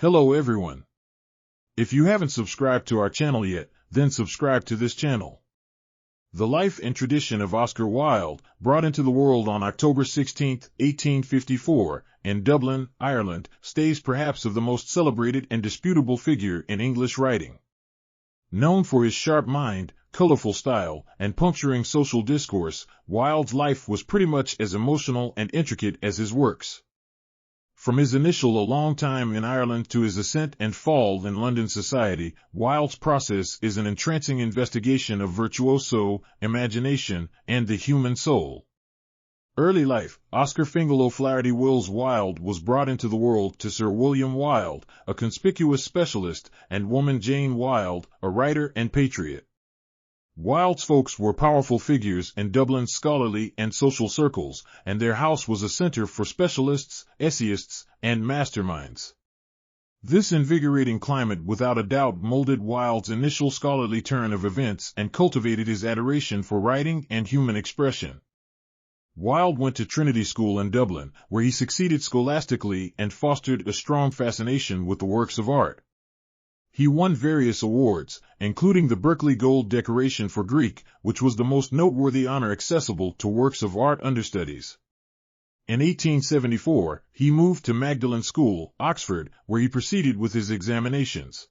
Hello everyone. If you haven't subscribed to our channel yet, then subscribe to this channel. The life and tradition of Oscar Wilde, brought into the world on October 16, 1854, in Dublin, Ireland, stays perhaps of the most celebrated and disputable figure in English writing. Known for his sharp mind, colorful style, and puncturing social discourse, Wilde's life was pretty much as emotional and intricate as his works. From his initial a long time in Ireland to his ascent and fall in London society, Wilde's process is an entrancing investigation of virtuoso, imagination, and the human soul. Early life. Oscar Fingal O'Flaherty Wills Wilde was brought into the world to Sir William Wilde, a conspicuous specialist, and woman Jane Wilde, a writer and patriot. Wilde's folks were powerful figures in Dublin's scholarly and social circles, and their house was a center for specialists, essayists, and masterminds. This invigorating climate without a doubt molded Wilde's initial scholarly turn of events and cultivated his adoration for writing and human expression. Wilde went to Trinity School in Dublin, where he succeeded scholastically and fostered a strong fascination with the works of art. He won various awards, including the Berkeley Gold Decoration for Greek, which was the most noteworthy honor accessible to works of art understudies. In 1874, he moved to Magdalen School, Oxford, where he proceeded with his examinations.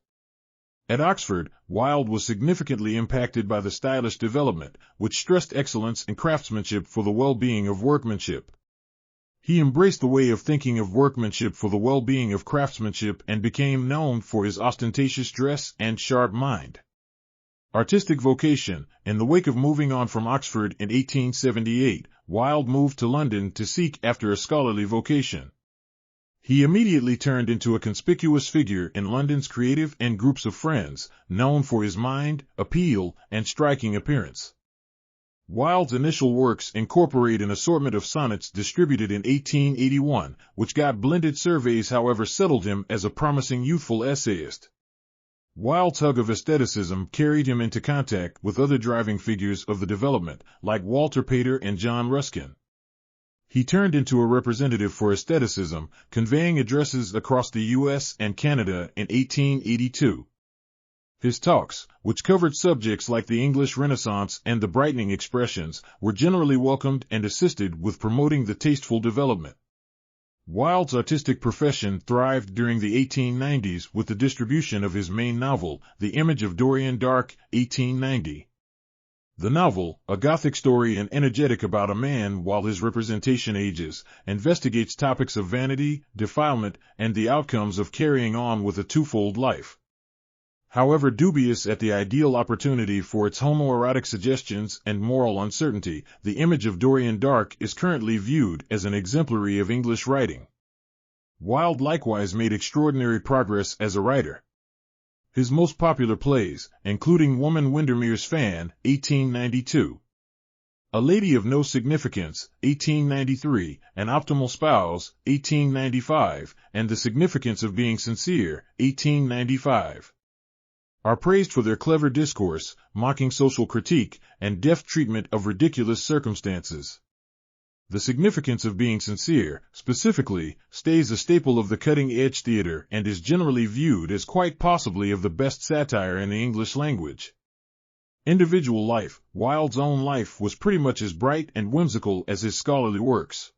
At Oxford, Wilde was significantly impacted by the stylish development, which stressed excellence in craftsmanship for the well-being of workmanship. He embraced the way of thinking of workmanship for the well-being of craftsmanship and became known for his ostentatious dress and sharp mind. Artistic vocation. In the wake of moving on from Oxford in 1878, Wilde moved to London to seek after a scholarly vocation. He immediately turned into a conspicuous figure in London's creative and groups of friends, known for his mind, appeal, and striking appearance. Wilde's initial works incorporate an assortment of sonnets distributed in 1881, which got blended surveys however settled him as a promising youthful essayist. Wilde's hug of aestheticism carried him into contact with other driving figures of the development, like Walter Pater and John Ruskin. He turned into a representative for aestheticism, conveying addresses across the U.S. and Canada in 1882. His talks, which covered subjects like the English Renaissance and the brightening expressions, were generally welcomed and assisted with promoting the tasteful development. Wilde's artistic profession thrived during the 1890s with the distribution of his main novel, The Image of Dorian Dark, 1890. The novel, a Gothic story and energetic about a man while his representation ages, investigates topics of vanity, defilement, and the outcomes of carrying on with a twofold life. However dubious at the ideal opportunity for its homoerotic suggestions and moral uncertainty, The Image of Dorian Dark is currently viewed as an exemplary of English writing. Wilde likewise made extraordinary progress as a writer. His most popular plays, including Woman Windermere's Fan, 1892, A Lady of No Significance, 1893, An Optimal Spouse, 1895, and The Significance of Being Sincere, 1895. are praised for their clever discourse, mocking social critique, and deft treatment of ridiculous circumstances. The Significance of Being Sincere, specifically, stays a staple of the cutting-edge theater and is generally viewed as quite possibly of the best satire in the English language. Individual life. Wilde's own life was pretty much as bright and whimsical as his scholarly works.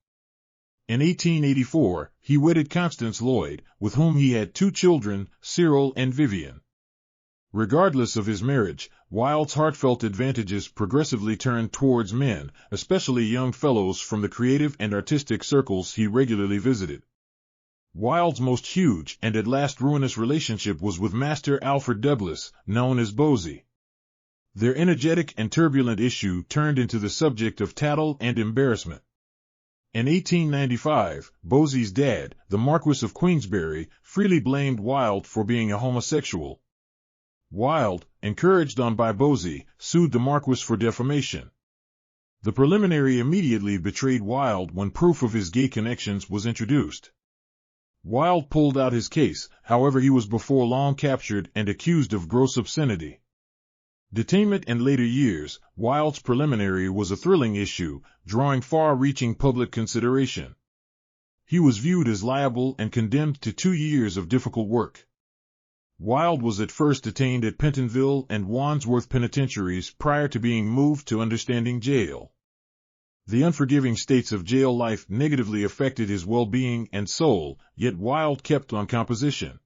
In 1884, he wedded Constance Lloyd, with whom he had 2 children, Cyril and Vivian. Regardless of his marriage, Wilde's heartfelt advantages progressively turned towards men, especially young fellows from the creative and artistic circles he regularly visited. Wilde's most huge and at last ruinous relationship was with Master Alfred Douglas, known as Bosie. Their energetic and turbulent issue turned into the subject of tattle and embarrassment. In 1895, Bosie's dad, the Marquis of Queensberry, freely blamed Wilde for being a homosexual. Wilde, encouraged on by Bosie, sued the Marquis for defamation. The preliminary immediately betrayed Wilde when proof of his gay connections was introduced. Wilde pulled out his case, however he was before long captured and accused of gross obscenity. Detainment in later years. Wilde's preliminary was a thrilling issue, drawing far-reaching public consideration. He was viewed as liable and condemned to 2 years of difficult work. Wilde was at first detained at Pentonville and Wandsworth penitentiaries prior to being moved to Understanding Jail. The unforgiving states of jail life negatively affected his well-being and soul, yet Wilde kept on composition.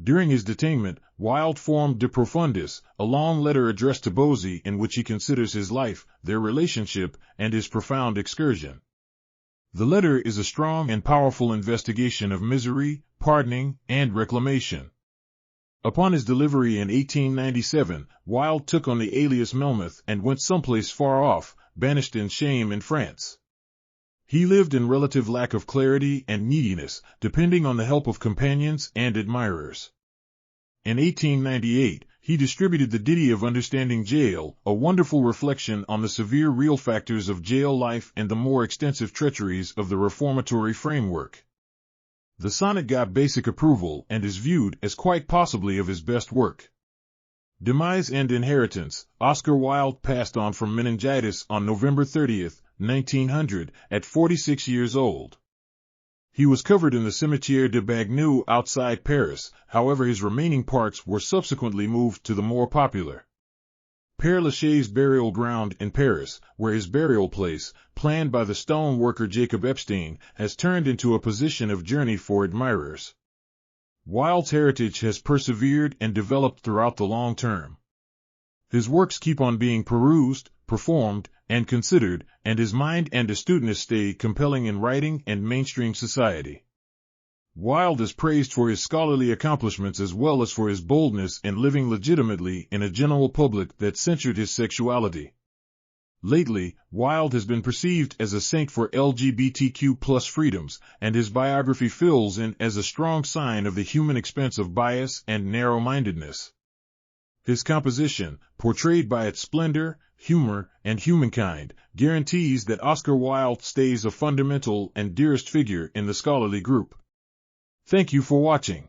During his detainment, Wilde formed De Profundis, a long letter addressed to Bosie in which he considers his life, their relationship, and his profound excursion. The letter is a strong and powerful investigation of misery, pardoning, and reclamation. Upon his delivery in 1897, Wilde took on the alias Melmoth and went someplace far off, banished in shame in France. He lived in relative lack of clarity and neediness, depending on the help of companions and admirers. In 1898, he distributed the ditty of Understanding Jail, a wonderful reflection on the severe real factors of jail life and the more extensive treacheries of the reformatory framework. The sonnet got basic approval and is viewed as quite possibly of his best work. Demise and inheritance. Oscar Wilde passed on from meningitis on November 30, 1900, at 46 years old. He was covered in the Cimetière de Bagnoux outside Paris, however his remaining parts were subsequently moved to the more popular Père Lachaise burial ground in Paris, where his burial place, planned by the stone worker Jacob Epstein, has turned into a position of journey for admirers. Wilde's heritage has persevered and developed throughout the long term. His works keep on being perused, performed, and considered, and his mind and astuteness stay compelling in writing and mainstream society. Wilde is praised for his scholarly accomplishments as well as for his boldness in living legitimately in a general public that censored his sexuality. Lately, Wilde has been perceived as a saint for LGBTQ+ freedoms, and his biography fills in as a strong sign of the human expense of bias and narrow-mindedness. His composition, portrayed by its splendor, humor, and humankind, guarantees that Oscar Wilde stays a fundamental and dearest figure in the scholarly group. Thank you for watching.